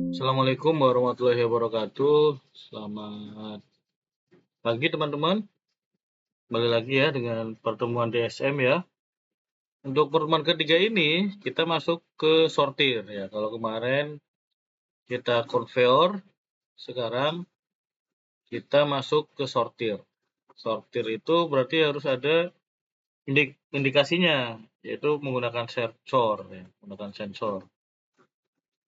Assalamualaikum warahmatullahi wabarakatuh. Selamat pagi teman-teman. Kembali lagi ya dengan pertemuan DSM ya. Untuk pertemuan ketiga ini kita masuk ke sortir ya. Kalau kemarin kita conveyor, sekarang kita masuk ke sortir. Sortir itu berarti harus ada indikasinya, yaitu menggunakan sensor ya, menggunakan sensor.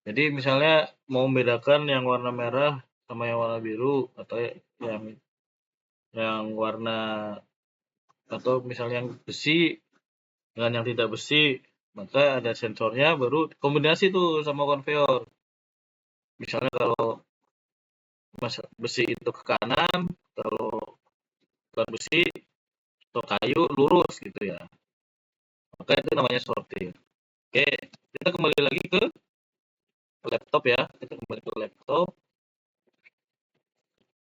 Jadi misalnya mau membedakan yang warna merah sama yang warna biru atau yang warna atau misalnya yang besi dengan yang tidak besi, maka ada sensornya baru kombinasi tuh sama konveyor. Misalnya kalau besi itu ke kanan, kalau bukan besi atau kayu lurus gitu ya. Maka itu namanya sortir. Oke, kita kembali lagi ke laptop ya. Kita kembali ke laptop.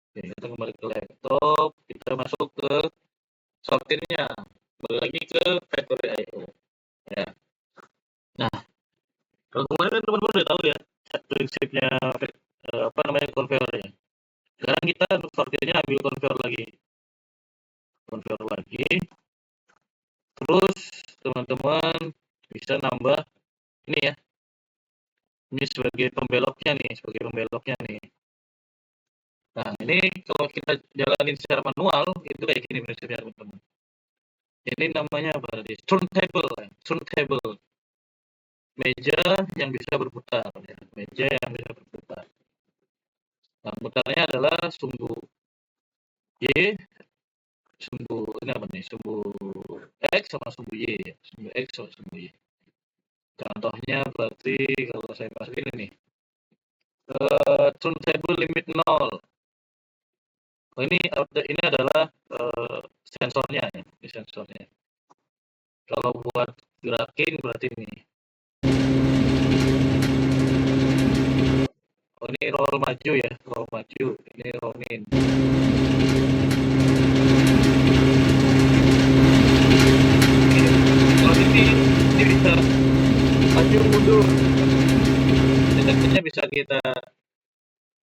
Oke, kita kembali ke laptop. Kita masuk ke sortirnya. Kembali lagi ke factory IO. Ya. Nah, kalau kemarin kan teman-teman udah tahu ya prinsipnya apa namanya konveyornya. Sekarang kita untuk sortirnya ambil conveyor lagi, terus teman-teman bisa nambah ini ya, ini sebagai pembeloknya nih. Nah ini kalau kita jalanin secara manual itu kayak gini prinsipnya teman-teman. Ini namanya apa tadi? Turntable, meja yang bisa berputar, ya. Meja yang bisa berputar. Nah putarnya adalah sumbu Y, sumbu ini apa nih? Sumbu X sama sumbu Y, ya. Sumbu X sama sumbu Y. Contohnya berarti kalau saya masuk ini nih, turntable limit 0. Oh, ini adalah sensornya ya, ini sensornya. Kalau buat gerakin berarti ini. Oh, ini roll maju ya, roll maju. Ini roll in. Kalau ini bisa maju mundur. Deteksinya bisa kita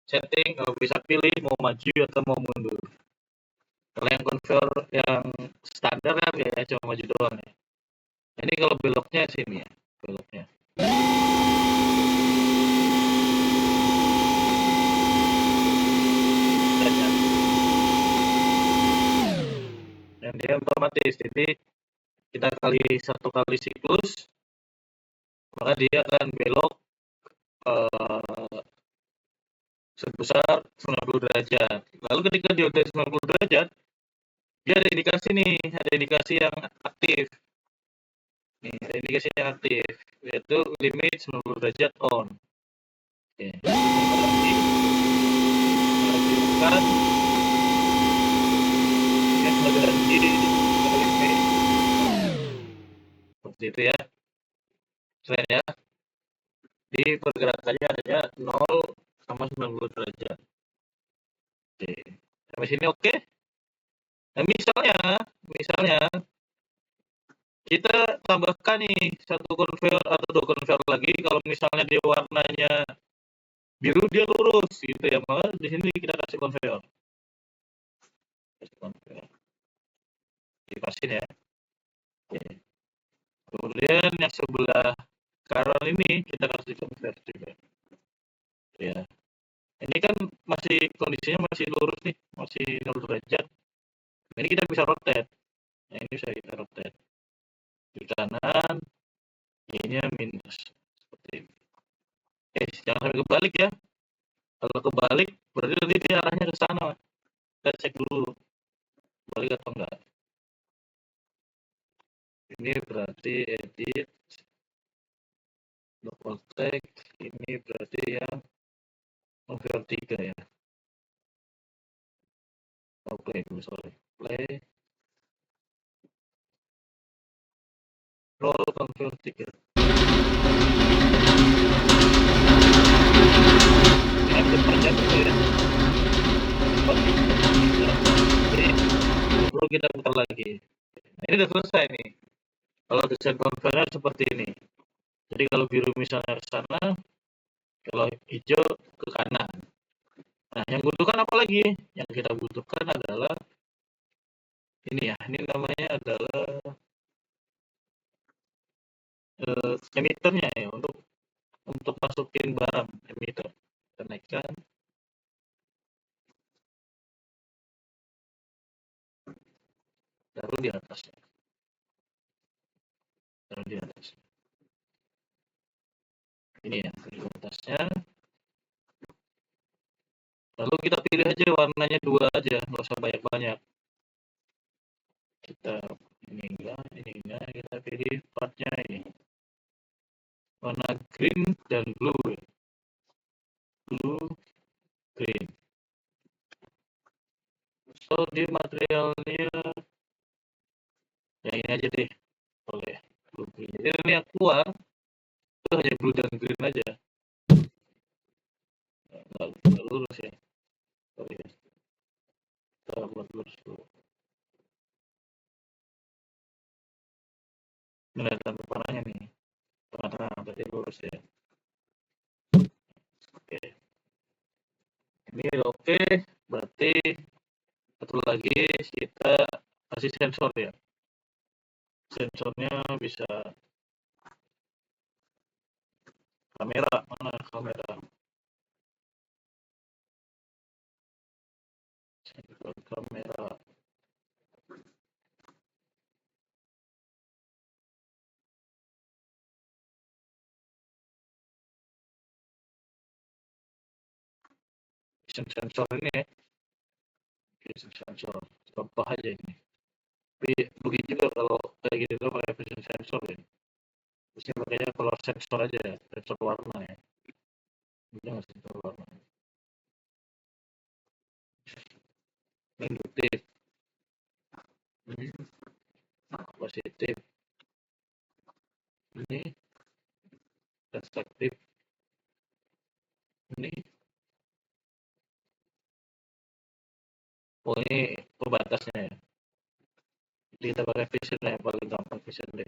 setting, kalau bisa pilih mau maju atau mau mundur. Kalau yang conveyor yang standar kan ya cuma maju doang ya. Ini kalau beloknya sini ya, beloknya. Dan dia otomatis, jadi kita satu kali siklus, maka dia akan belok sebesar 90 derajat. Lalu ketika dia udah 90 derajat, dia ada indikasi yang aktif. Nih, ada indikasi yang aktif, yaitu limit 90 derajat on. Oke. Lanjutkan. Yang berganti limit. Seperti itu ya. Keren ya. Di pergerakannya adanya 0 sama 90 derajat. Oke. Sampai sini oke? Nah, misalnya kita tambahkan nih satu conveyor atau dua conveyor lagi. Kalau misalnya dia warnanya biru, dia lurus gitu ya, maka di sini kita kasih conveyor. Dipasin ya. Oke. Kemudian yang sebelah kanan ini kita kasih conveyor juga. Ya. Ini kan kondisinya masih lurus nih, masih 0 derajat. Ini kita bisa rotate. Nah, ini bisa kita rotate. Di kanan, Y-nya minus. Seperti ini. Jangan sampai kebalik ya. Kalau kebalik, berarti nanti dia arahnya ke sana. Kita cek dulu, balik atau enggak. Ini berarti edit, double tag, ini berarti yang conveyor 3 ya. Play dulu, sorry. Play. Roll conveyor 3. Ini depannya dulu ya. Perlu kita putar lagi. Nah, ini udah selesai nih. Kalau desain conveyor seperti ini. Jadi kalau biru misalnya ke sana, Kalau hijau ke kanan. Nah, yang butuhkan apa lagi? Yang kita butuhkan adalah ini ya, ini namanya adalah emiternya ya, untuk masukin barang emiter. Kita naikkan, taruh di atasnya, taruh di atas. Ini ya, di atasnya. Lalu kita pilih aja warnanya 2 aja, nggak usah banyak-banyak. Kita ini enggak, kita pilih partnya ini. Warna green dan blue. Blue, green. So, di materialnya ya ini aja deh. Boleh. Blue, green. Jadi ini yang keluar itu hanya blue dan green aja. Nggak lurus ya. Sorry ya. Kita buat lurus dulu. Ini ada warnanya nih. Tengah-tengah berarti lurus ya. Oke. Ini oke. Berarti satu lagi kita kasih sensor ya. Sensornya bisa kamera, mana kamera? Sensor kamera. Sensor ini ya. Sensor contoh aja ini. Tapi begitu juga kalau kayak gitu tuh pakai vision sensor ya. Terusnya pakainya color sensor aja ya, sensor warna ya. Jangan sensor warna. Induktif. Ini positif. Ini reflektif. Ini ini pembatasnya ya. Jadi kita pakai vision yang paling gampang vision deh.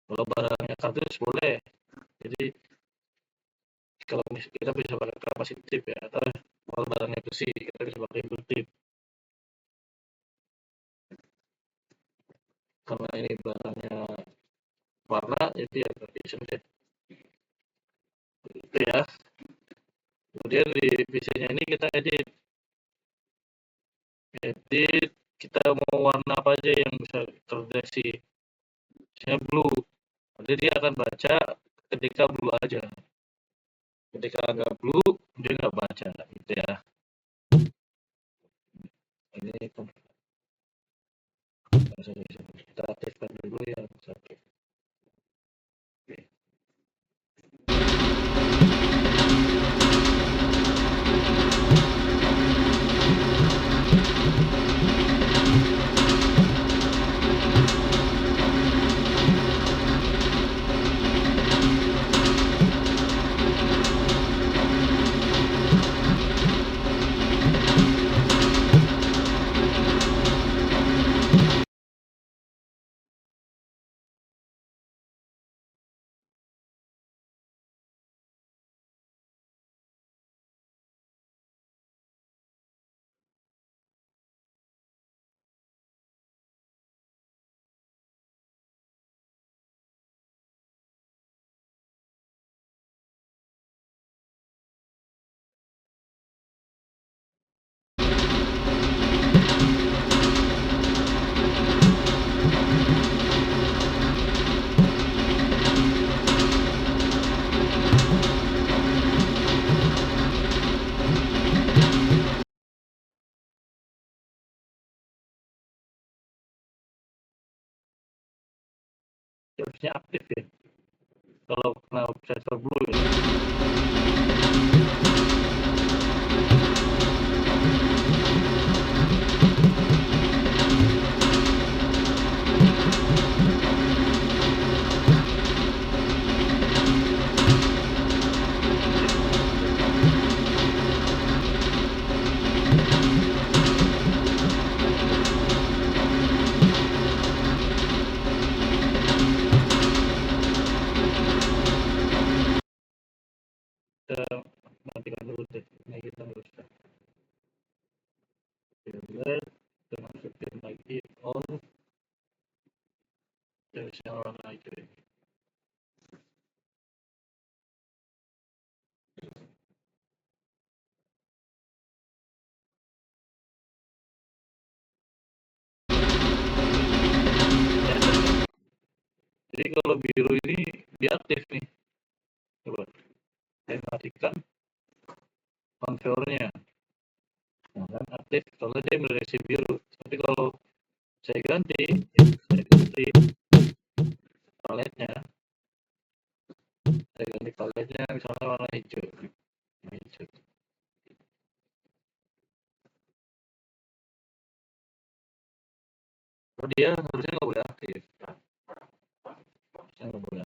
Kalau barangnya kardus boleh. Jadi kalau kita bisa pakai kapasitif ya, atau kalau barangnya besi kita bisa pakai induktif. Karena ini barangnya warna, jadi ya vision deh. Itu ya. Kemudian di visionnya ini kita edit kita mau warna apa aja yang bisa terdeteksi. Misalnya blue, jadi dia akan baca ketika blue aja. Ketika nggak blue, dia nggak baca, gitu ya. Ini kita aktifkan dulu yang satu. Oke. Harusnya aktif ya. Kalau kena sensor blue ya. kita matikan dulu deh, ini kita nggak usah filter, kita masukin lagi on, kita bisa on lagi. Jadi kalau biru ini diaktif nih, coba saya matikan konfiornya, nah, kan aktif soalnya dia mendeteksi biru. Tapi kalau saya ganti paletnya, misalnya warna hijau. Oh, dia harusnya